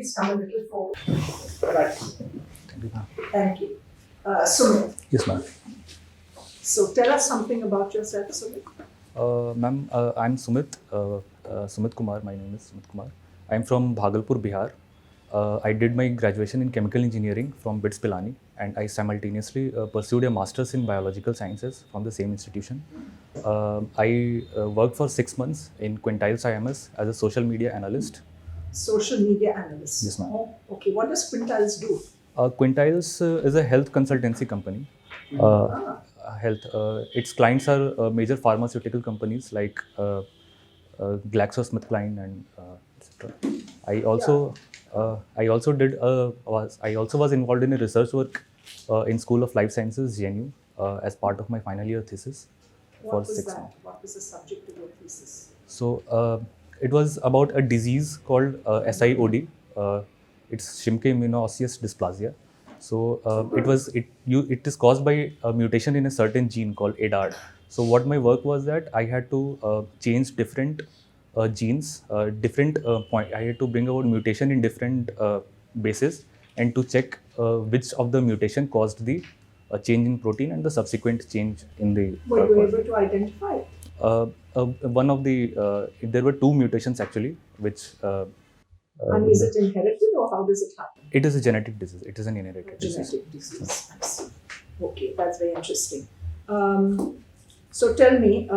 please come a little forward. Right. Thank you. Sumit. Yes, ma'am. So tell us something about yourself, Sumit. Ma'am, I'm Sumit. Sumit Kumar. My name is Sumit Kumar. I'm from Bhagalpur, Bihar. I did my graduation in chemical engineering from BITS Pilani, and I simultaneously pursued a master's in biological sciences from the same institution. I worked for 6 months in Quintiles IMS as a social media analyst. Social media analyst. Yes, ma'am. Oh, okay. What does Quintiles do? Quintiles is a health consultancy company. Its clients are major pharmaceutical companies like GlaxoSmithKline and etc. I also was involved in a research work in School of Life Sciences, GNU, as part of my final year thesis for 6 months. What was the subject of your thesis? So it was about a disease called SIOD. It's Schimke immunoosseous dysplasia. So it is caused by a mutation in a certain gene called ADAR. So what my work was that I had to change different genes, I had to bring about mutation in different bases and to check which of the mutation caused the change in protein and the subsequent change in the. Were you able to identify it? One of the there were 2 mutations actually, which. And is it inherited or how does it happen? It is a genetic disease. It is an inherited disease. Genetic disease. I see. Okay, that's very interesting. So tell me,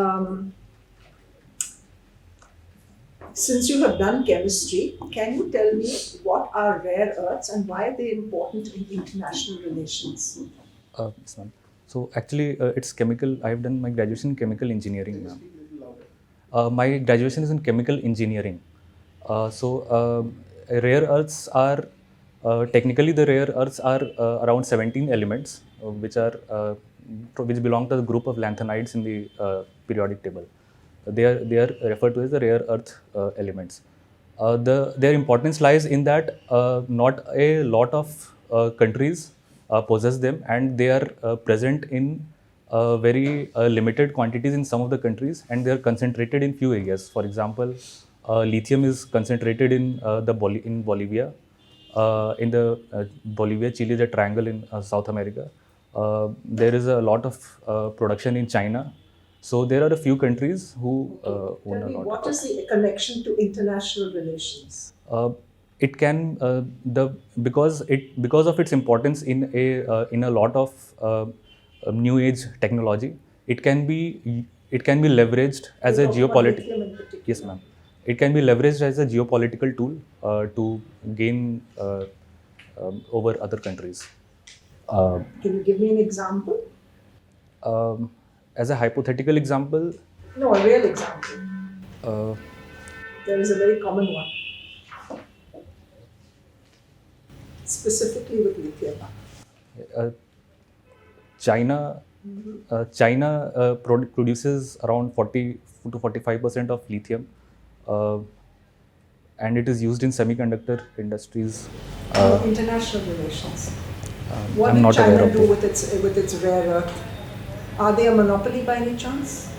since you have done chemistry, can you tell me what are rare earths and why are they important in international relations? Yes, ma'am. So actually, it's chemical. I have done my graduation in chemical engineering, ma'am. My graduation is in chemical engineering. Rare earths are technically the rare earths are around 17 elements, which belong to the group of lanthanides in the periodic table. They are referred to as the rare earth elements. Their importance lies in that not a lot of countries possess them, and they are present in very limited quantities in some of the countries, and they are concentrated in few areas. For example, lithium is concentrated in Bolivia. In the Bolivia, Chile, the triangle in South America. There is a lot of production in China. So there are a few countries who own a lot. What is the connection to international relations? It can because of its importance in a lot of new age technology. It can be leveraged as a geopolitical. Yes, ma'am. It can be leveraged as a geopolitical tool to gain over other countries. Can you give me an example? As a hypothetical example? No, a real example. There is a very common one. Specifically with lithium. China produces around 40 to 45% of lithium. And it is used in semiconductor industries. International relations. What did China do with its rare earth? Are they a monopoly by any chance?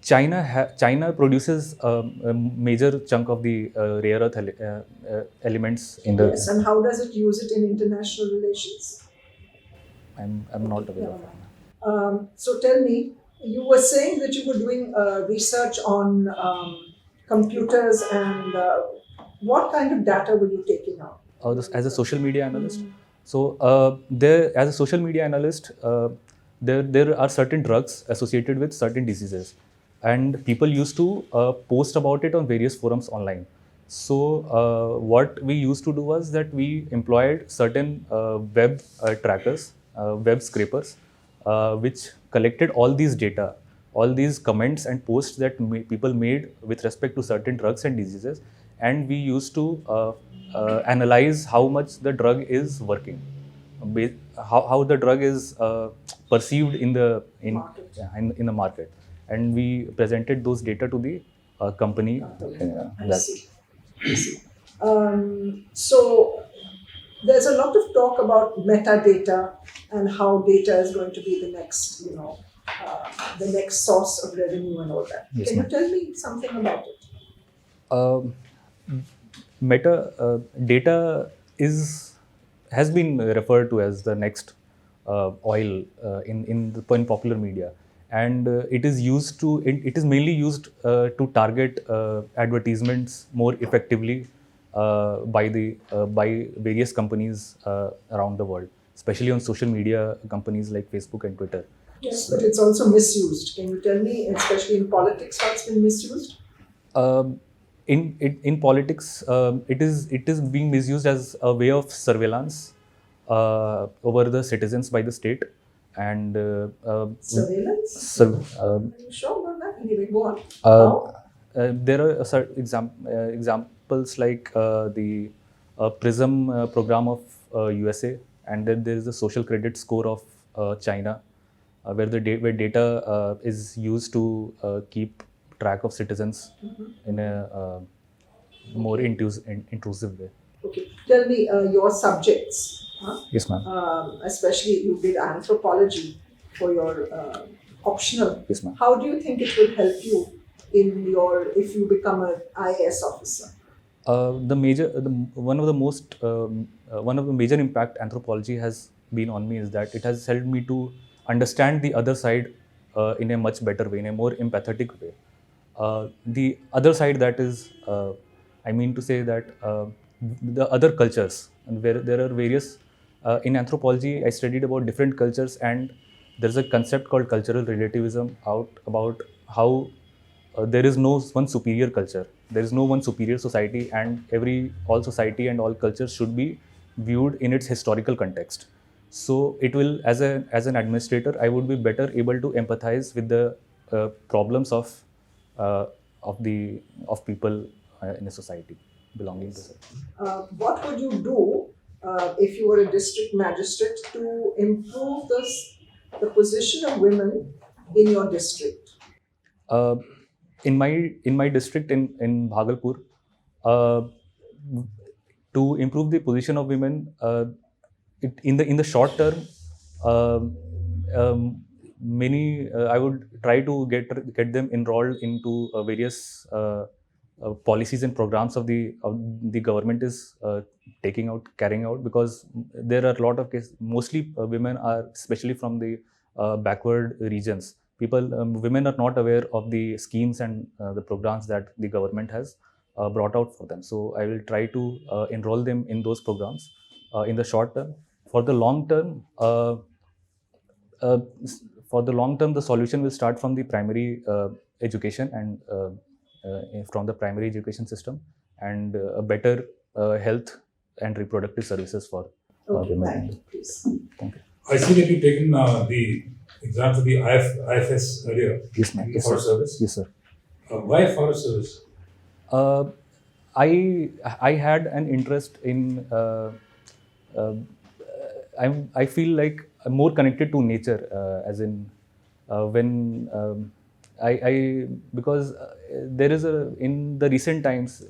China produces a major chunk of the rare earth elements in the. Yes, and how does it use it in international relations? I'm not aware of that. So tell me, you were saying that you were doing research on computers, and what kind of data were you taking out? As a social media analyst. So as a social media analyst, there are certain drugs associated with certain diseases, and people used to post about it on various forums online. So what we used to do was that we employed certain web trackers, web scrapers, which collected all these data, all these comments and posts that people made with respect to certain drugs and diseases, and we used to analyze how much the drug is working, how the drug is perceived in the market, and we presented those data to the company. I see. So there's a lot of talk about metadata and how data is going to be the next, the next source of revenue and all that. Yes, Can you tell me something about it? Data has been referred to as the next oil in popular media, and it is mainly used to target advertisements more effectively by various companies around the world, especially on social media companies like Facebook and Twitter. Yes, but it's also misused. Can you tell me, especially in politics, how it's been misused? Um, in politics, it is being misused as a way of surveillance over the citizens by the state, and Surveillance? Are you sure about that? Anyway, go on. How? there are certain examples like the PRISM program of USA, and then there is a social credit score of China, where data is used to keep track of citizens in a more intrusive way. Okay. Tell me your subjects. Huh? Yes, ma'am. Especially you did anthropology for your optional. Yes, ma'am. How do you think it will help you if you become an IAS officer? One of the major impact anthropology has been on me is that it has helped me to understand the other side in a much better way, in a more empathetic way. The other side, that is, I mean to say that the other cultures, and where there are various, in anthropology, I studied about different cultures, and there's a concept called cultural relativism out about how there is no one superior culture, there is no one superior society, and all society and all cultures should be viewed in its historical context. So it will, as an administrator, I would be better able to empathize with the problems of people in a society belonging to it. What would you do if you were a district magistrate to improve the position of women in your district? In my district in Bhagalpur, uh, to improve the position of women, in the short term, uh, um, many I would try to get them enrolled into various policies and programs of the government is carrying out, because there are a lot of cases. Mostly women are, especially from the backward regions. Women are not aware of the schemes and the programs that the government has brought out for them. So I will try to enroll them in those programs in the short term. For the long term, uh, the solution will start from the primary education and from the primary education system, and a better health and reproductive services for Okay, women. thank you. Please. Thank you. I see that you've taken the exam for the IFS earlier. Yes, ma'am. Yes, Forest sir. Service. Yes, sir. Why Forest Service? Uh, I had an interest in. I feel like I'm more connected to nature, as in when I because there is in the recent times,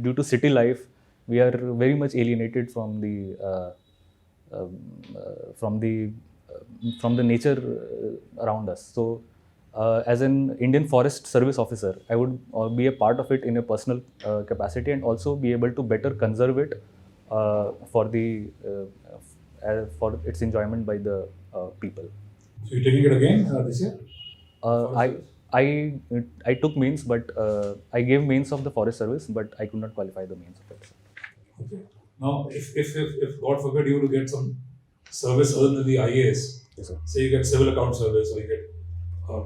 due to city life, we are very much alienated from the nature around us. So as an Indian Forest Service officer, I would be a part of it in a personal capacity, and also be able to better conserve it for its enjoyment by the people. So you're taking it again this year? I took mains, but I gave mains of the Forest Service, but I could not qualify the mains of it. Okay. Now, if God forbid you were to get some service other than the IAS, Yes, sir. say you get civil account service or you get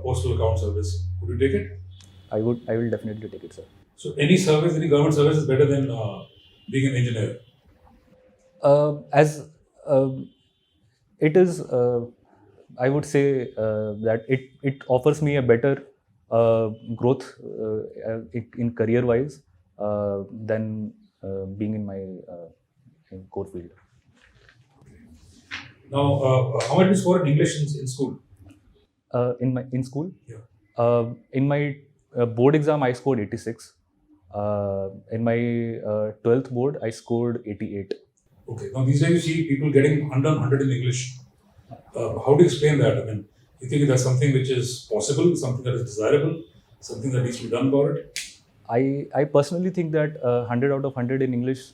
postal account service, would you take it? I will definitely take it, sir. So any service, any government service is better than being an engineer. As it is, I would say that it offers me a better growth in career-wise than being in my in core field. Now, how much did you score in English in school? In school, Yeah. in my board exam, I scored 86. In my 12th board, I scored 88. Okay. Now, these days you see people getting 100 in English. How do you explain that? I mean, you think that's something which is possible, something that is desirable, something that needs to be done about it? I personally think that 100 out of 100 in English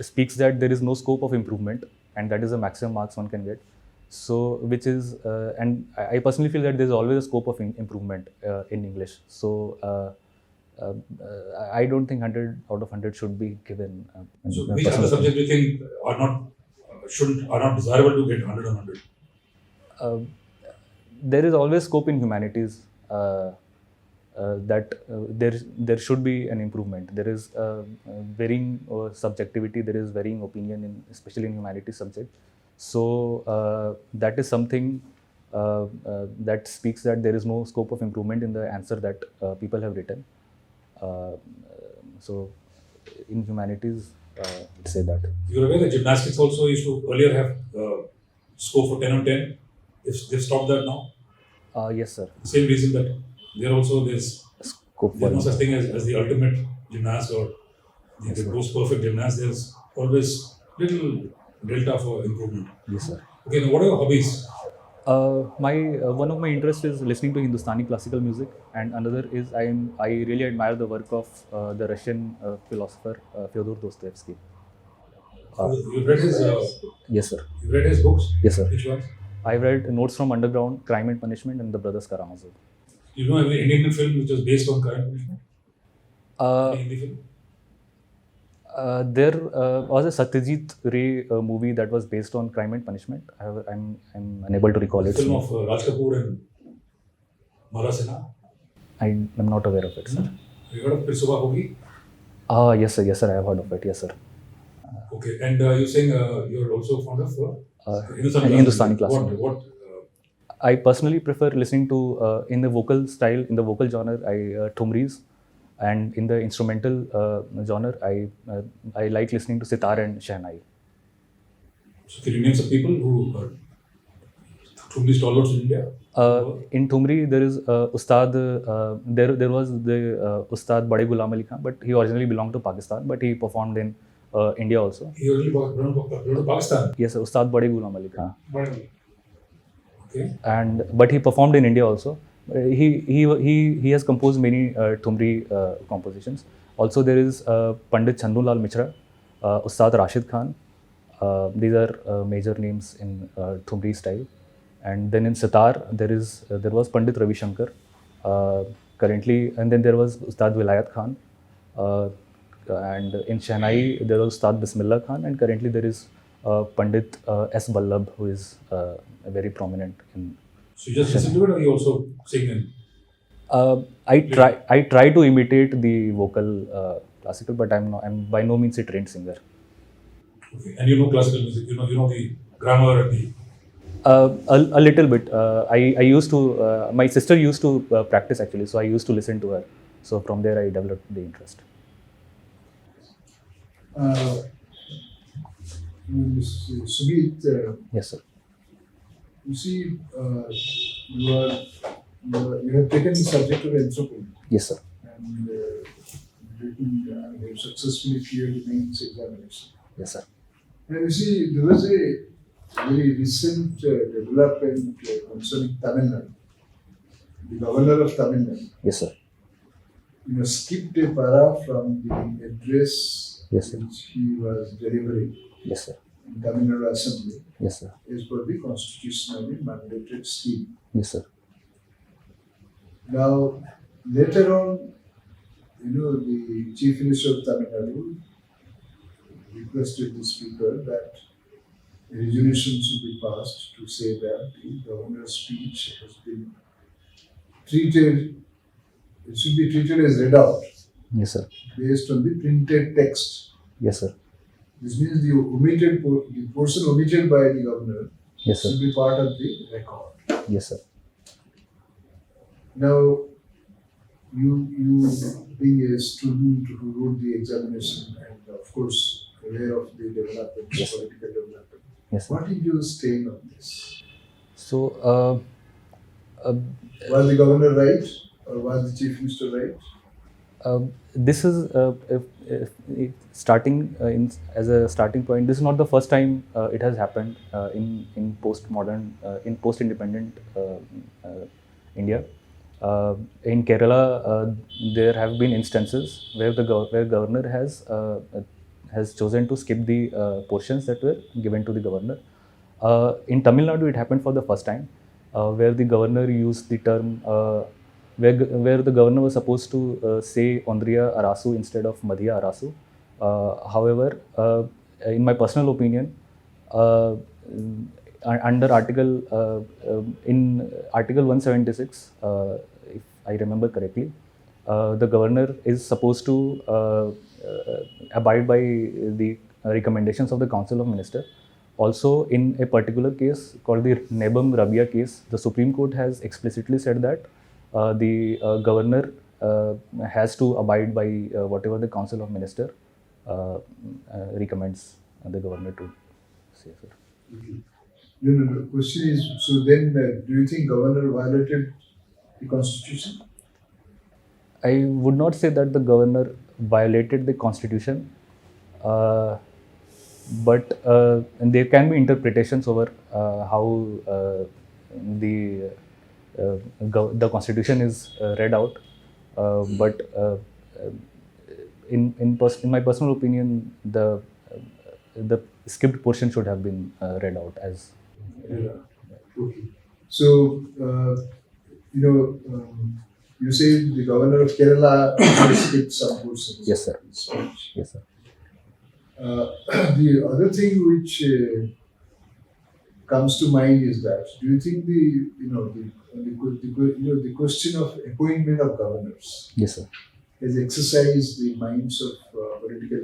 speaks that there is no scope of improvement, and that is the maximum marks one can get. So, which is, and I personally feel that there is always a scope of improvement in English. So, I don't think 100 out of 100 should be given. So, which other subjects do you think are not desirable to get 100 on 100? There is always scope in humanities. That there should be an improvement. There is varying subjectivity. There is varying opinion, especially in humanities subject. So that is something that speaks that there is no scope of improvement in the answer that people have written. So in humanities, I'd say that. You're aware that gymnastics also used to earlier have score for 10 on 10. If they've stopped that now. Yes, sir. Same reason that there's no such thing as the ultimate gymnast or the most perfect gymnast. There's always little delta for improvement. Yes, sir. Okay, now what are your hobbies? One of my interests is listening to Hindustani classical music, and another is I really admire the work of the Russian philosopher Fyodor Dostoevsky. You've read his Yes, sir. You've read his books? Yes, sir. Which ones? I've read Notes from Underground, Crime and Punishment, and The Brothers Karamazov. You know every Indian film which was based on crime and punishment? Any Hindi film? There was a Satyajit Ray movie that was based on Crime and Punishment. I'm unable to recall it. Film of Raj Kapoor and Mala Sinha? I'm not aware of it, sir. Have you heard of Phir Subah Hogi? Yes, sir. Yes, sir. I have heard of it. Yes, sir. Okay, and you're saying you're also fond of Hindustani classical music. What? I personally prefer listening to in the vocal style, in the vocal genre, thumris, and in the instrumental genre, I like listening to sitar and shehnai. So can you name some people who are thumri stalwarts in India? In Thumri, there is Ustad. There was the Ustad Bade Ghulam Ali Khan, but he originally belonged to Pakistan, but he performed in India also. He originally belonged to Pakistan? Yes, sir, Ustad Bade Ghulam Ali Khan. Okay. But he performed in India also. He has composed many Thumri compositions. Also, there is Pandit Chandulal Mishra, Ustad Rashid Khan. These are major names in Thumri style. And then in sitar, there was Pandit Ravi Shankar. Currently, and then there was Ustad Vilayat Khan. And in shehnai, there was Ustad Bismillah Khan. And currently, there is Pandit S. Ballabh, who is very prominent in. So you just listen to it, or you also sing in? I try to imitate the vocal classical, but I'm by no means a trained singer. Okay, and you know classical music. You know the grammar and the. A little bit. I used to. My sister used to practice actually, so I used to listen to her. So from there, I developed the interest. Sumit, Yes, sir. you see, you have taken the subject of anthropology. Yes, sir. And you have successfully cleared the mains examination. Yes, sir. And you see, there was a very recent development concerning Tamil Nadu. The governor of Tamil Nadu, Yes, sir. skipped a para from the address Yes, sir. which he was delivering Yes, sir. in Tamil Nadu Assembly Yes, sir. as per the constitutionally mandated scheme. Yes, sir. Now, later on, the Chief Minister of Tamil Nadu requested the Speaker that a resolution should be passed to say that the governor's speech has been treated, it should be treated as read out Yes, sir. based on the printed text. Yes, sir. This means the portion omitted by the governor Yes, sir. should be part of the record. Yes, sir. Now, you being a student who wrote the examination and of course aware of the development, Yes. political development, Yes, sir. what is your take on this? So, Was the governor right or was the chief minister right? this is if starting as a starting point. This is not the first time it has happened in post-independent India. In Kerala, there have been instances where where governor has chosen to skip the portions that were given to the governor. In Tamil Nadu, it happened for the first time, where the governor used the term where the governor was supposed to say Ondriya Arasu instead of Madhya Arasu. However, in my personal opinion, under in Article 176, if I remember correctly, the governor is supposed to abide by the recommendations of the Council of Ministers. Also, in a particular case called the Nebam Rabia case, the Supreme Court has explicitly said that the governor has to abide by whatever the Council of Ministers recommends the governor to say. Sir. No. Question is, so then do you think governor violated the constitution? I would not say that the governor violated the constitution, but there can be interpretations over how the constitution is read out. But in my personal opinion, the skipped portion should have been read out as. Yeah. Okay. So, you say the governor of Kerala skipped some portions. Yes, sir. of the speech. Yes, sir. The other thing which comes to mind is that, do you think the question of appointment of governors Yes, sir. has exercised the minds of political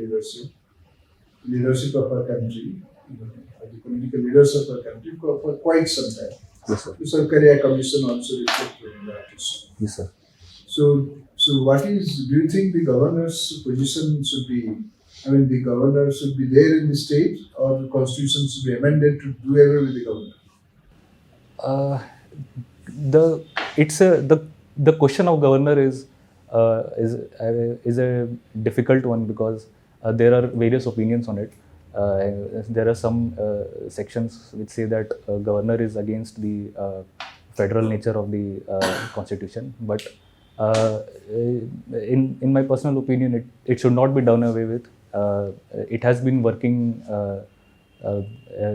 leadership of our country, the political leaders of our country for quite some time? Yes, sir. The 𝐂𝐻𝐿𝐵𝐷𝐼 Commission also reflected on that issue. Yes, sir. So do you think the governor's position should be, the governor should be there in the state, or the constitution should be amended to do away with the governor? The question of governor is a difficult one because there are various opinions on it. There are some sections which say that governor is against the federal nature of the constitution, but in my personal opinion, it should not be done away with. It has been working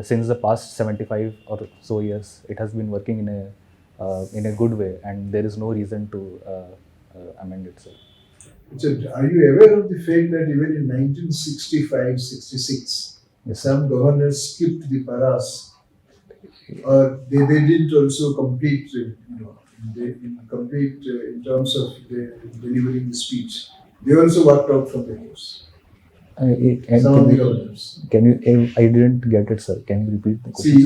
since the past 75 or so years. It has been working in a good way, and there is no reason to amend it, sir. So, are you aware of the fact that even in 1965-66, Yes, some governors skipped the paras, or they didn't also complete, in terms of delivering the speech. They also walked out from the house. Some of the governors. Can you? I didn't get it, sir. Can you repeat the question? See,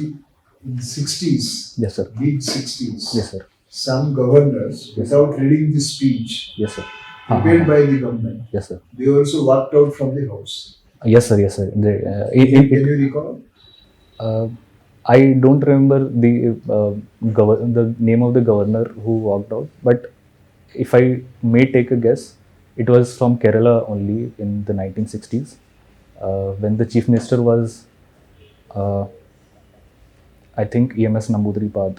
in the 60s, Yes, sir. mid 60s, Yes, sir. some governors, Yes. without reading the speech Yes, sir. prepared by the government, Yes, sir. they also walked out from the house. Yes, sir. Yes, sir. Can you recall? I don't remember the name of the governor who walked out, but if I may take a guess, it was from Kerala only in the 1960s, when the chief minister was, I think, EMS Namboodiripad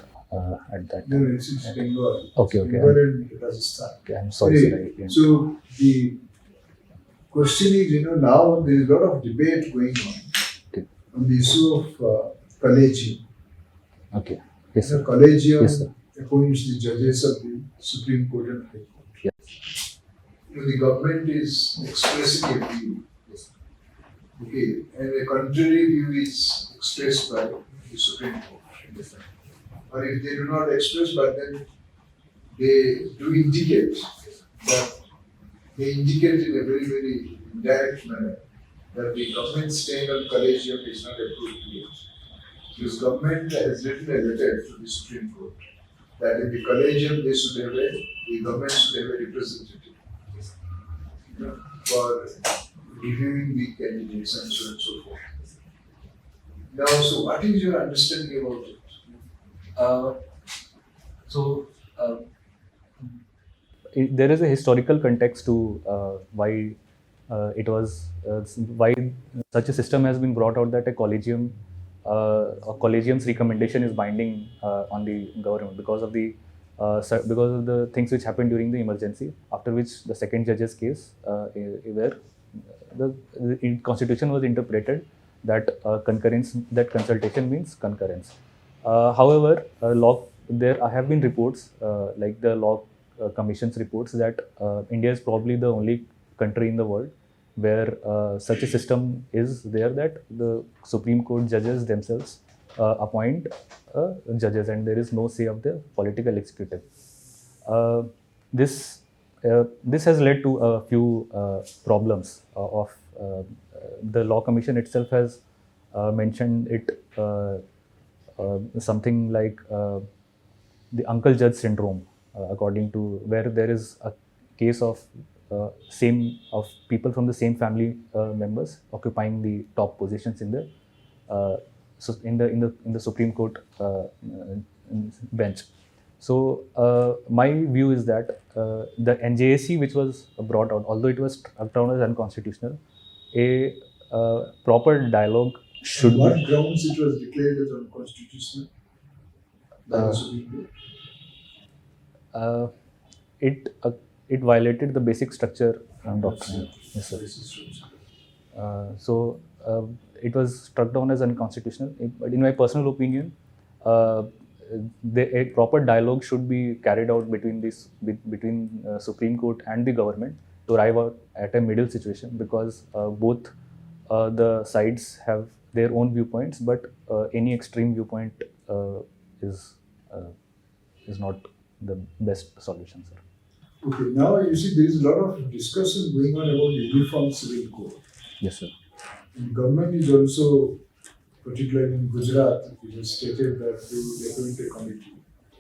at that No, time. it's Bengal. Okay. Bengal and Rajasthan. Okay, I'm sorry, sir. Anyway, so the question is, now there is a lot of debate going Okay. on the issue of collegium. Okay. Yes, sir. Collegium Yes, sir. appoints the judges of the Supreme Court and High Court. Yes. The government is expressing a view. Okay, and a contrary view is expressed by the Supreme Court. Or if they do not express, but then they do indicate that in a very, very direct manner that the government staying on collegium is not appropriate. This government has written a letter to the Supreme Court that in the collegium the government should have a representative for reviewing the candidates and so on and so forth. Now, so what is your understanding about it? There is a historical context to why why such a system has been brought out, that a collegium's recommendation is binding on the government because of the because of the things which happened during the emergency, after which the second judge's case, where the constitution was interpreted that that consultation means concurrence. However, there have been reports, like the law commission's reports, that India is probably the only country in the world where such a system is there, that the Supreme Court judges themselves appoint judges, and there is no say of the political executive. This has led to a few problems of the law commission itself has mentioned it, something like the uncle judge syndrome, according to where there is a case of people from the same family members occupying the top positions in the Supreme Court bench. So my view is that the NJAC, which was brought out, although it was struck down as unconstitutional, a proper dialogue should On what be. grounds it was declared as unconstitutional by the Supreme Court? It violated the basic structure and doctrine. Yes, sir. It was struck down as unconstitutional. But in my personal opinion, a proper dialogue should be carried out between Supreme Court and the government to arrive out at a middle situation, because both the sides have their own viewpoints, but any extreme viewpoint is not the best solution, sir. Okay, now you see there is a lot of discussion going on about uniform civil code. Yes, sir. And government is also, particularly in Gujarat, it was stated that they would appoint a committee.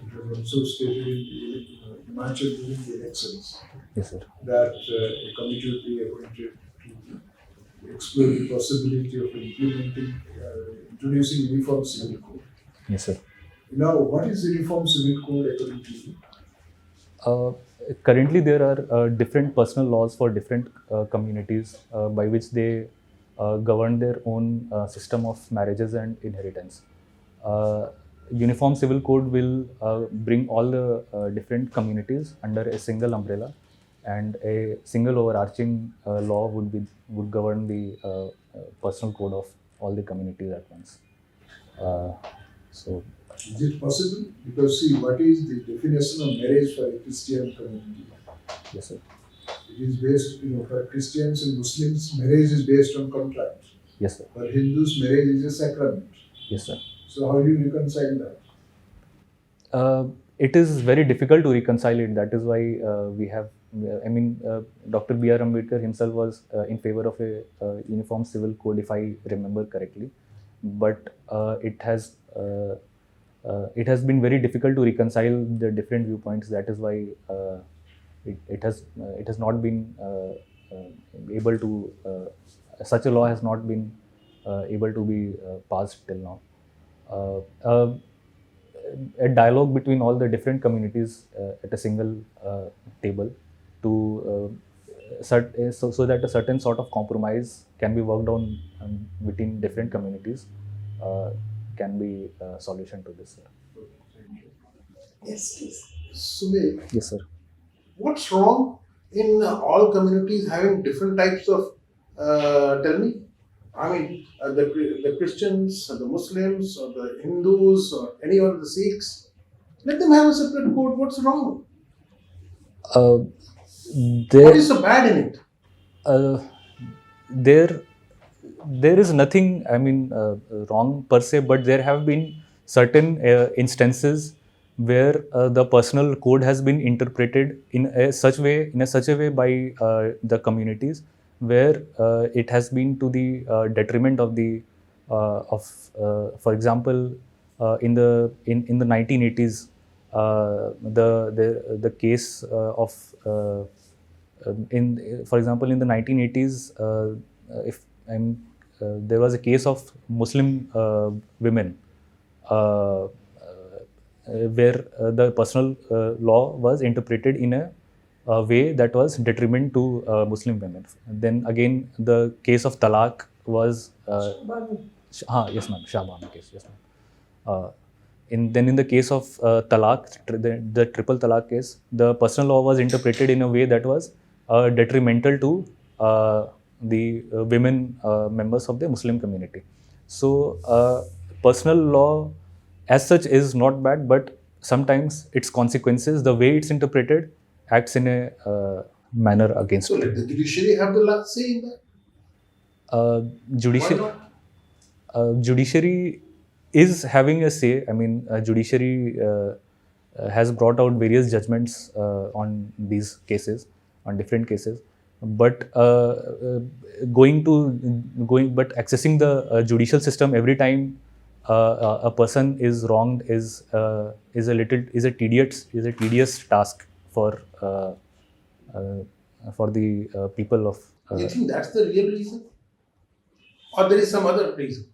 It was also stated in Himachal during the elections Yes, sir. that a committee would be appointed to explore the possibility of introducing uniform civil code. Yes, sir. Now, what is uniform civil code according to you? Currently, there are different personal laws for different communities by which they govern their own system of marriages and inheritance. Uniform Civil Code will bring all the different communities under a single umbrella, and a single overarching law would govern the personal code of all the communities at once. So. Is it possible? Because see, what is the definition of marriage for a Christian community? Yes, sir. It is based, for Christians and Muslims, marriage is based on contract. Yes, sir. For Hindus, marriage is a sacrament. Yes, sir. So how do you reconcile that? It is very difficult to reconcile it. That is why we have, Dr. B.R. Ambedkar himself was in favor of a uniform civil code, if I remember correctly. But it has been very difficult to reconcile the different viewpoints. That is why it has not been able to, such a law has not been able to be passed till now. A dialogue between all the different communities at a single table to so that a certain sort of compromise can be worked on between different communities can be a solution to this, sir. Yes, please. Sumit, Yes, sir. what's wrong in all communities having different types of, tell me? The Christians, or the Muslims, or the Hindus, or any of the Sikhs, let them have a separate code. What's wrong? What is so bad in it? There is nothing, wrong per se, but there have been certain instances where the personal code has been interpreted in such a way by the communities, where it has been to the detriment of the for example, in the 1980s, the case of for example, in the 1980s, there was a case of Muslim women where the personal law was interpreted in a way that was detriment to Muslim women. Then again, the case of talaq was Banu. yes, ma'am, Shah Banu case, yes, ma'am. in the case of talaq, the triple talaq case, the personal law was interpreted in a way that was detrimental to the women members of the Muslim community. So personal law as such is not bad, but sometimes its consequences, the way it's interpreted, acts in a manner against So let the judiciary have the last say in that. Why not? Judiciary is having a say. I mean, judiciary has brought out various judgments on these cases, on different cases. But accessing the judicial system every time a person is wronged is a tedious task for the people of. Do you think that's the real reason? Or there is some other reason?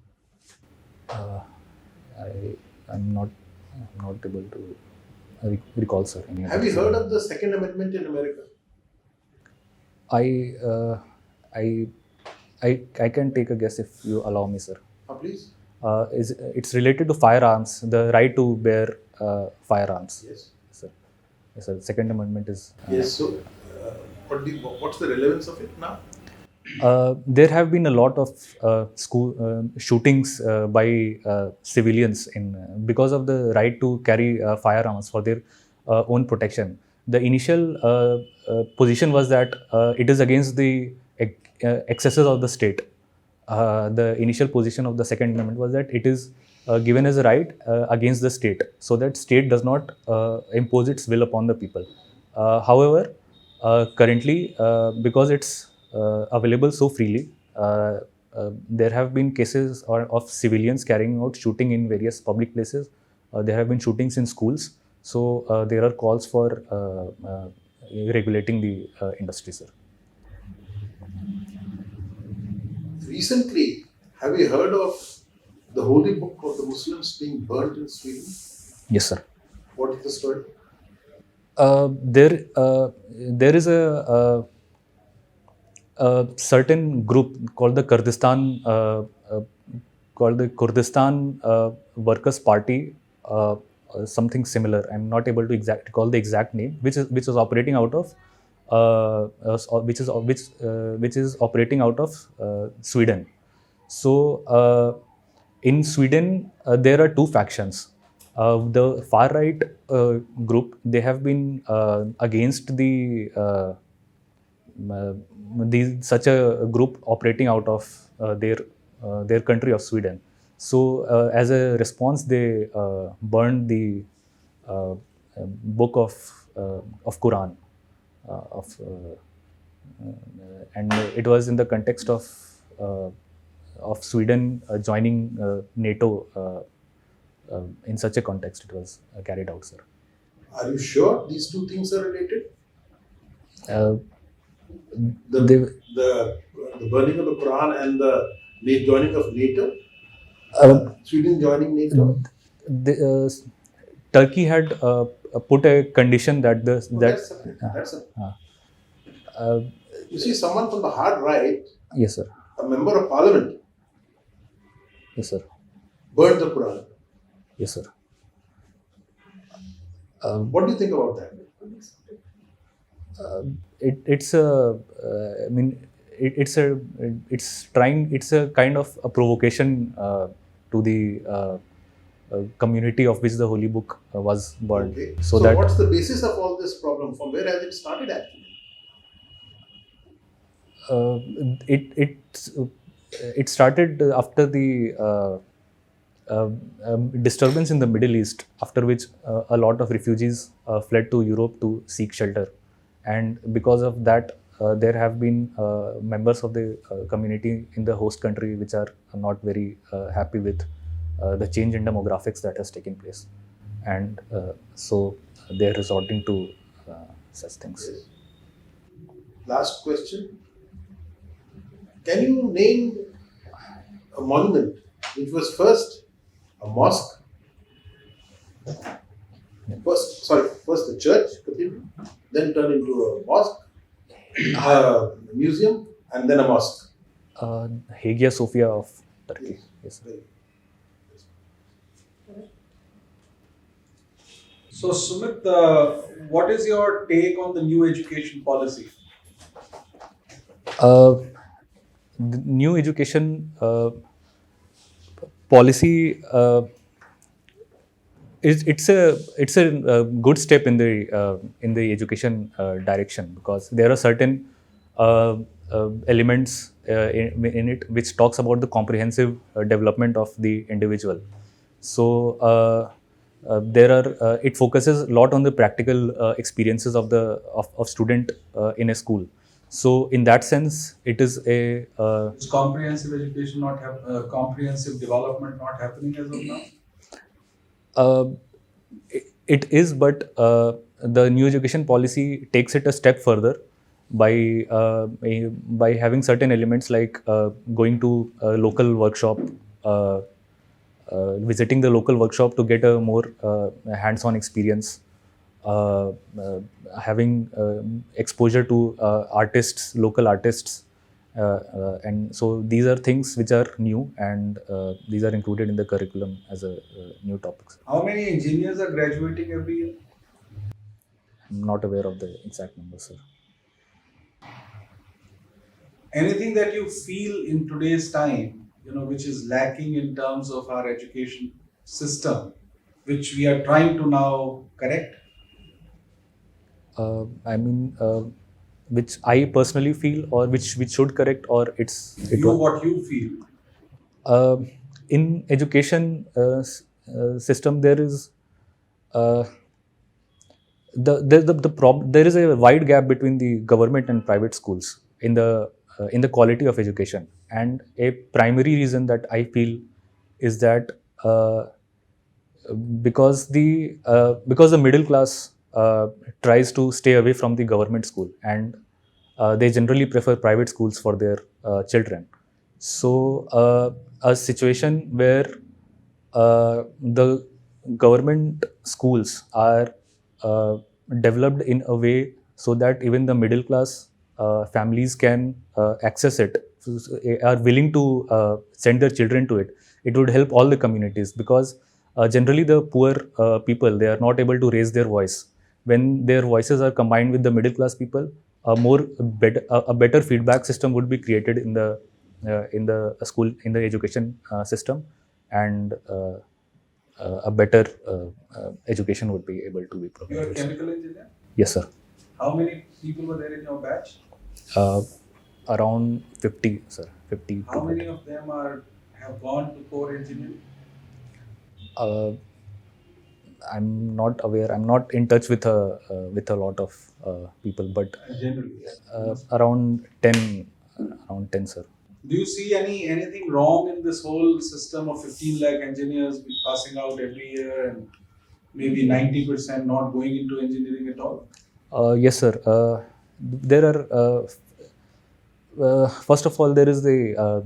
I'm not able to recall, sir. Have you heard of the Second Amendment in America? I can take a guess if you allow me, sir. Please. It's related to firearms, the right to bear firearms. Yes. Sir. Yes, sir. Second Amendment is. Yes. So, what's the relevance of it now? There have been a lot of school shootings by civilians because of the right to carry firearms for their own protection. The initial position was that it is against the excesses of the state. The initial position of the Second Amendment was that it is given as a right against the state, so that state does not impose its will upon the people. However, currently, because it's available so freely, there have been cases of civilians carrying out shooting in various public places. There have been shootings in schools. So there are calls for regulating the industry, sir. Recently, have you heard of the holy book of the Muslims being burnt in Sweden? Yes, sir. What is the story? There is a certain group called the Kurdistan Workers' Party, something similar. I'm not able to recall the exact name, which is operating out of Sweden. So in Sweden, there are two factions. The far right group, they have been against such a group operating out of their country of Sweden. So as a response, they burned the book of Quran, and it was in the context of Sweden joining NATO. In such a context, it was carried out, sir. Are you sure these two things are related? The burning of the Quran and the joining of NATO? Sweden joining NATO? Turkey had put a condition that That's you see, someone from the hard right, yes, sir. a member of parliament, Yes, sir. burned the Quran. Yes, sir. What do you think about that? It's a kind of a provocation to the community of which the holy book was burned. Okay. So So what's the basis of all this problem? From where has it started actually? It started after the disturbance in the Middle East, after which a lot of refugees fled to Europe to seek shelter. And because of that, there have been members of the community in the host country which are not very happy with the change in demographics that has taken place. And so they're resorting to such things. Yes. Last question. Can you name a monument which was first a mosque? First the church, then turned into a mosque, a museum, and then a mosque. Hagia Sophia of Turkey. Yes. Very So Sumit, what is your take on the new education policy? The new education policy it's a good step in the education direction, because there are certain elements in it which talks about the comprehensive development of the individual. So there are it focuses a lot on the practical experiences of the of student in a school. So in that sense, it is a Is comprehensive education not comprehensive development not happening as of now? it is, but the new education policy takes it a step further by having certain elements like going to a local workshop, visiting the local workshop to get a more hands-on experience, uh, uh, having exposure to artists, local artists, and so these are things which are new, and these are included in the curriculum as a new topics. How many engineers are graduating every year? I'm not aware of the exact numbers, sir. Anything that you feel in today's time, which is lacking in terms of our education system, which we are trying to now correct? I mean, which I personally feel, or which should correct, or What you feel? In education system there is uh, there is a wide gap between the government and private schools in the quality of education, and a primary reason that I feel is that because the middle class tries to stay away from the government school, and they generally prefer private schools for their children. So a situation where the government schools are developed in a way so that even the middle class families can access it, are willing to send their children to it, it would help all the communities, because generally the poor people, they are not able to raise their voice. When their voices are combined with the middle class people, a better feedback system would be created in the school, in the education system, and a better education would be able to be You are a provided. chemical engineer? Yes, sir. How many people were there in your batch? Around 50, sir. 50 How to many 50. of them have gone to core engineering? Uh, I'm not aware. I'm not in touch with a lot of people, but Generally, yes. around 10, around 10, sir. Do you see anything wrong in this whole system of 15 lakh engineers passing out every year and maybe 90% not going into engineering at all? Yes, sir. There are first of all, there is the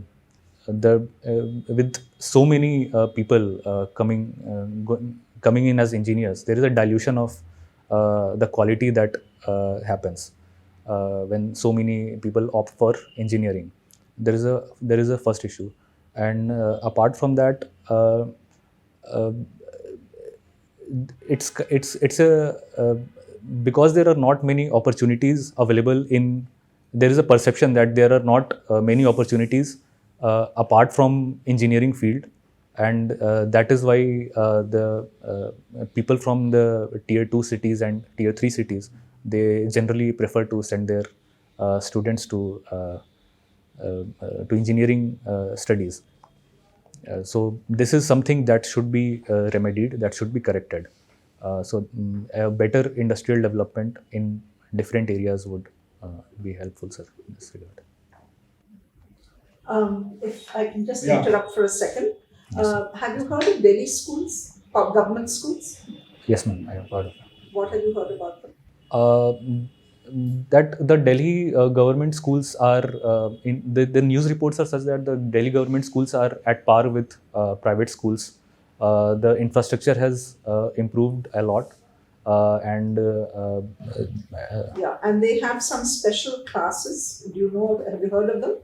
with so many people coming in as engineers, there is a dilution of the quality that happens when so many people opt for engineering. There is a first issue, and apart from that, uh, it's a because there are not many opportunities available in, there is a perception that there are not many opportunities apart from engineering field, and that is why the people from the tier 2 cities and tier 3 cities, they generally prefer to send their students to engineering studies. So this is something that should be remedied, that should be corrected. A better industrial development in different areas would be helpful, sir, in this regard. If I can just Yeah. interrupt for a second. Yes, Have you heard of Delhi schools, government schools? Yes, ma'am, I have heard of that. What have you heard about them? That the Delhi government schools are in the news reports are such that the Delhi government schools are at par with private schools. The infrastructure has improved a lot, and Yeah, and they have some special classes. Do you know? Have you heard of them?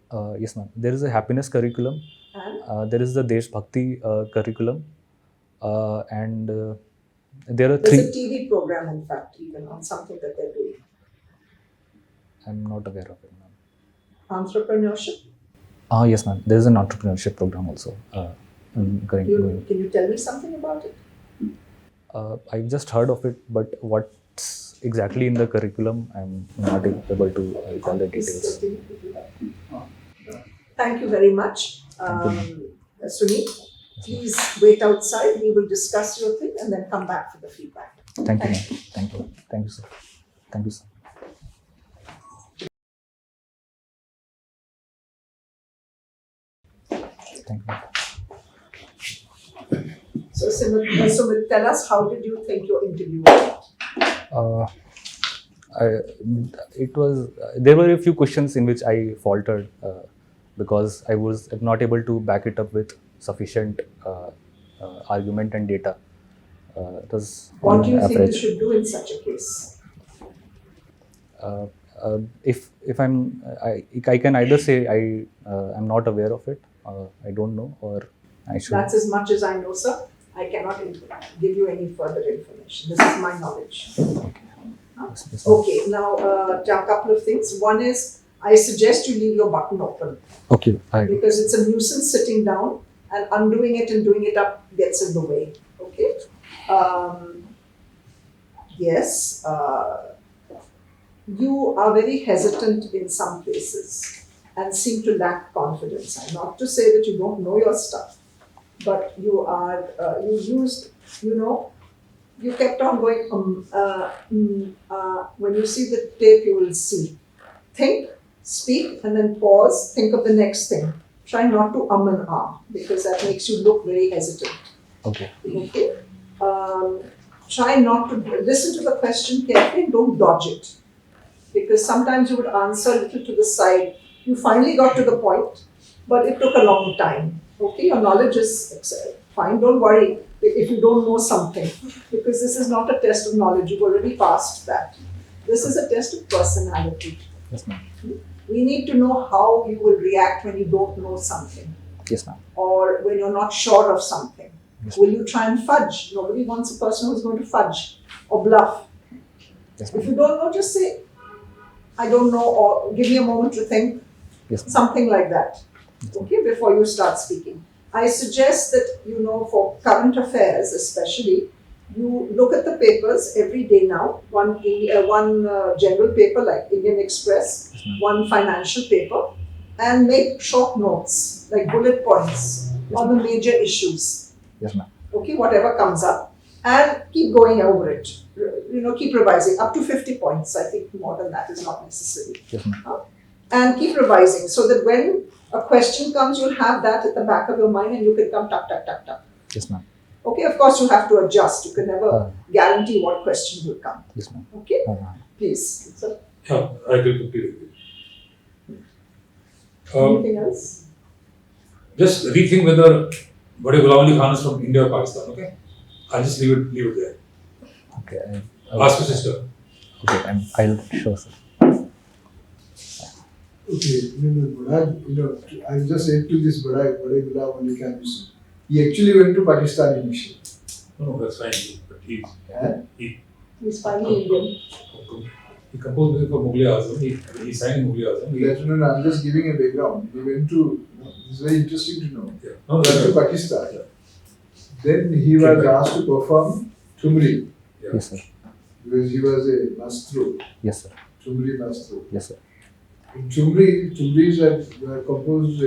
yes, ma'am. There is a happiness curriculum. And There is the Desh Bhakti curriculum, and There are There's a three. TV program, in fact, even on something that they're doing. I'm not aware of it, ma'am. Entrepreneurship. Yes, ma'am. There is an entrepreneurship program also. I'm currently Can you tell me something about it? I've just heard of it, but what's exactly in the curriculum, I'm not able to recall the details. Thank you very much. Sunil, please wait outside. We will discuss your thing and then come back for the feedback. Thank you, ma'am. Thank you. Thank you, sir. Thank you, sir. Thank you. So, Sumit, tell us, how did you think your interview went? It was. There were a few questions in which I faltered because I was not able to back it up with sufficient argument and data. It was What on do you think you average. should do in such a case? If I can either say I'm not aware of it, I don't know, or I should. That's as much as I know, sir. I cannot give you any further information. This is my knowledge. Yes, Okay, now a couple of things. One is, I suggest you leave your button open Okay. because it's a nuisance sitting down, and undoing it and doing it up gets in the way. Okay. Yes. You are very hesitant in some places and seem to lack confidence. I'm not to say that you don't know your stuff, but you are, you kept on going, when you see the tape, you will see. Think, speak, and then pause, think of the next thing. Try not to and ah, because that makes you look very hesitant. Okay. Okay? Try not to listen to the question carefully and don't dodge it. Because sometimes you would answer a little to the side. You finally got to the point, but it took a long time. Okay, your knowledge is fine, don't worry if you don't know something, because this is not a test of knowledge, you've already passed that. This is a test of personality. Yes, ma'am. We need to know how you will react when you don't know something, Yes, ma'am. or when you're not sure of something. Yes, Will you try and fudge? Nobody wants a person who's going to fudge or bluff. Yes, If ma'am. you don't know, just say, I don't know, or give me a moment to think, Yes, ma'am. something like that, okay, before you start speaking. I suggest that, for current affairs especially, you look at the papers every day now, one general paper like Indian Express, one financial paper, and make short notes, like bullet points on the major issues, Yes, ma'am. okay, whatever comes up, and keep going over it. Keep revising up to 50 points. I think more than that is not necessary. Yes, ma'am. And keep revising so that when a question comes, you'll have that at the back of your mind and you can come tuck, tuck, tuck, tuck. Yes, ma'am. Okay, of course you have to adjust. You can never guarantee what question will come. Yes, ma'am. Okay, please. So, Yeah, I agree completely. anything else? Just rethink whether Bade Ghulam Ali Khan is from India or Pakistan, okay? I'll just leave it there. Okay. Ask your sister. Okay, I'll show, sir. Okay, I just said to this Bade Ghulam Ali Khan, he actually went to Pakistan initially. No, that's fine. But He's finally Indian. he composed music for Mughal Azam. He sang in Mughal Azam. No, I'm just giving a background. He went to, it's very interesting to know. Yeah. No, He went to Pakistan. Then he was asked to perform Thumri, Yeah. Yes, sir. because he was a maestro, Yes, sir. Thumri maestro. Yes, sir. In Thumris were composed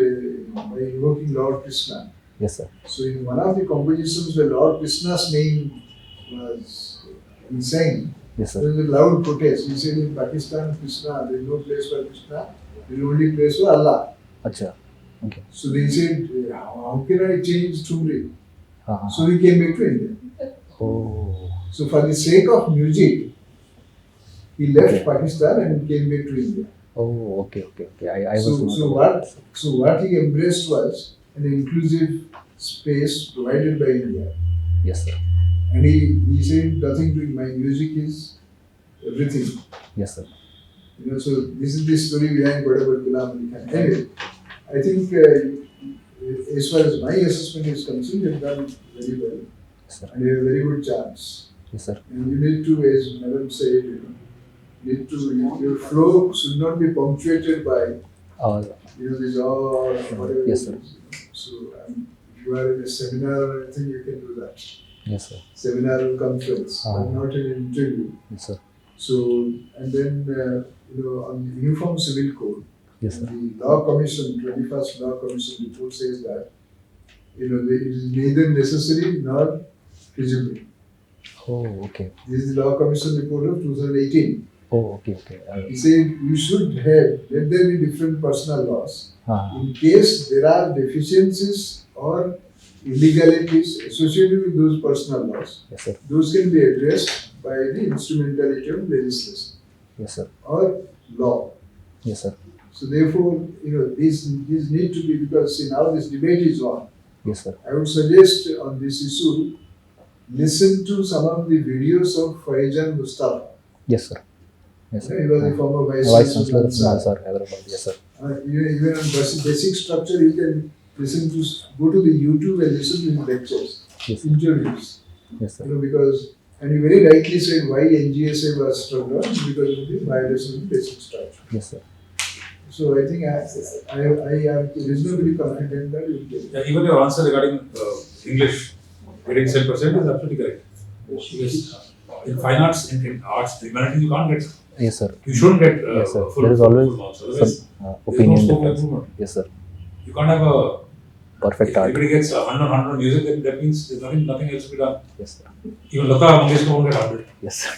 by invoking Lord Krishna. Yes, sir. So in one of the compositions where Lord Krishna's name was insane, Yes, there sir. was a loud protest. He said in Pakistan, Krishna, there is no place for Krishna, there is only place for Allah. Acha. Okay. So they said, how can I change Thumri? Uh-huh. So he came back to India. Oh. So for the sake of music, he left Pakistan and came back to India. Oh, okay. I was not So aware. what he embraced was an inclusive space provided by India. Yes, sir. And he said, nothing doing, my music is everything. Yes, sir. So this is the story behind Bade Ghulam Ali Khan. Anyway, I think as far as my assessment is concerned, you have done very well. Yes, sir. And you have a very good chance. Yes, sir. And you need to, as Madam said, your flow should not be punctuated by this or whatever. Yes, sir. it is, So if you are in a seminar, I think you can do that. Yes, sir. Seminar or conference, but not an interview. Yes, sir. So, and then, on the Uniform Civil Code, Yes, sir. the Law Commission, 21st Law Commission report says that, it is neither necessary nor feasible. Oh, okay. This is the Law Commission report of 2018. Oh, okay. He said you should have, let there be different personal laws. In case there are deficiencies or illegalities associated with those personal laws, Yes, sir. those can be addressed by the instrumentality of legislation Yes, sir. or law. Yes, sir. So therefore, these need to be, because now this debate is on. Yes, sir. I would suggest on this issue, listen to some of the videos of Faijan Mustafa. Yes, sir. Yes, sir. He was the former Vice Chancellor Chancellor of of Sir Hyderabad. Yes, sir. Even on basic structure, you can go to the YouTube and listen to his lectures, Yes, interviews. yes, sir. Because, and you very rightly said why NGSA was struck down, because of the violation of the basic structure. Yes, sir. So I think I am reasonably confident that you will get it. Yeah, even your answer regarding English getting 10% is absolutely correct. Because in fine arts, in arts, humanities, you can't get. Yes, sir. You shouldn't get Yes, sir. full There is full always marks. Otherwise, some opinion there's no scope for difference. improvement. Yes, sir. You can't have a. Perfect If art. everybody gets 100 music, then that means there's nothing else to be done. Yes, sir. Even Lata Mangeshkar won't get 100. Yes, sir.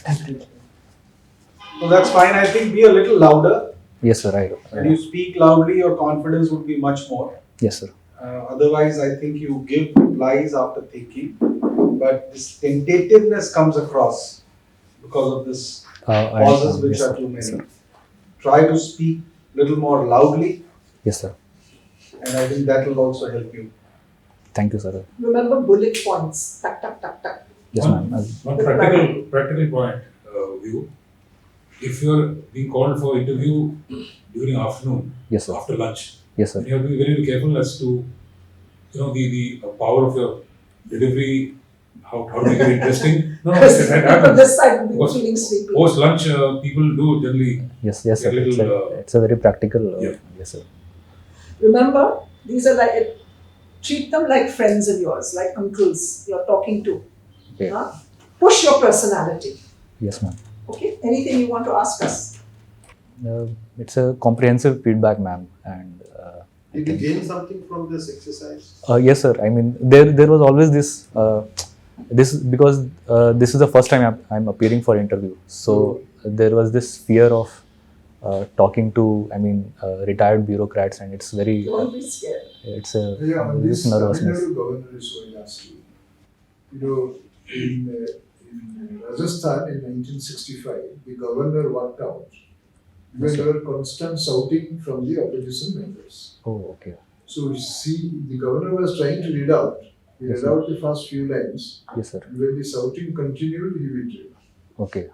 So that's fine. I think be a little louder. Yes, sir. When you speak loudly, your confidence would be much more. Yes, sir. Otherwise, I think you give replies after thinking, but this tentativeness comes across because of this pauses which are too many. Try to speak little more loudly, Yes, sir. and I think that will also help you. Thank you, sir. Remember bullet points. Tak, tak, tak, tak. Yes, ma'am. One practical point, view. If you're being called for interview during afternoon, Yes, sir. after lunch, Yes, sir. then you have to be very, very careful as to, the power of your delivery, how to make it interesting. No, Because that people happens. this side will Post- be feeling sleepy. Post lunch, people do generally. Yes, sir. A little, It's a very practical. Yeah. Yes, sir. Remember, these are like, treat them like friends of yours, like uncles you're talking to. Okay. Huh? Push your personality. Yes, ma'am. Okay? Anything you want to ask us? It's a comprehensive feedback, ma'am, and Did you gain something from this exercise? yes, sir. I mean, there was always this because this is the first time I'm appearing for interview, so there was this fear of talking to retired bureaucrats, and it's very Don't be scared. it's a On this this nervousness. Tamil Nadu governor is showing us, in Rajasthan in 1965, the governor walked out when Yes, there were constant shouting from the opposition members. Oh, okay. So you see, the governor was trying to read out. He Yes, read sir. out the first few lines. Yes, sir. When the shouting continued, he withdrew. Okay.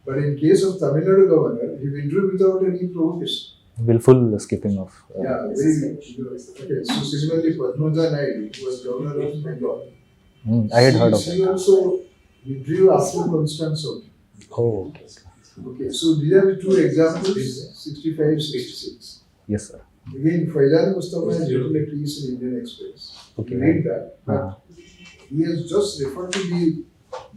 But in case of Tamil Nadu governor, he withdrew without any provocation. Willful skipping of. Yeah, This very. is Okay, so similarly, Padmaja Naidu, who was governor of Bengal, I had heard of she that. also withdrew after constant shouting. Oh, okay. Okay, so these are the two examples, 65, 66. Yes, sir. Again, Faizan Mustafa has written a piece in Indian Express. Okay. You read that, but Uh, he has just referred to the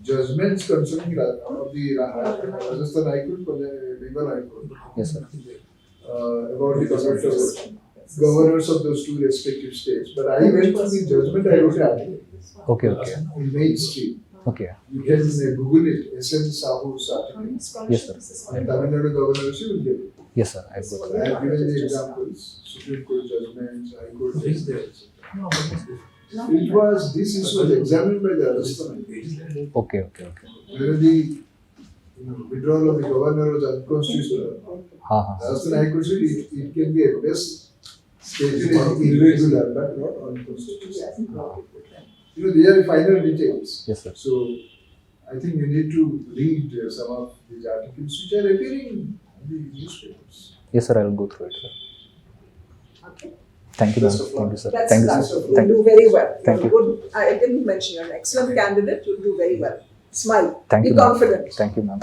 judgments concerning of the Rajasthan High Court for the Bengal High Court yes, sir. about the governors of those two respective states. But I went through the judgment, I wrote an article Okay, okay. in mainstream. Okay. You can Google it, N Sahu's article. Yes, sir. On Tamil Nadu governorship, you will get it. Yes, sir. I've got I that. have given the examples, Supreme Court judgments, High Court judgments. This issue was examined by the Rajasthan. Okay, okay, okay. Whether the withdrawal of the governor was unconstitutional. Rajasthan High Court said it can be at best stated as irregular, but not unconstitutional. They are final details. Yes, sir. So, I think you need to read some of these articles which are appearing in the newspapers. Yes, sir. I'll go through it, sir. Okay. Thank you, ma'am. Best of luck. Thank you, sir. That's Thank you, nice sir. of you. Thank You'll you. do very well. Thank You're good. I didn't mention you're an excellent candidate. You'll do very well. Smile. Thank Be you, ma'am. confident. Thank you, ma'am.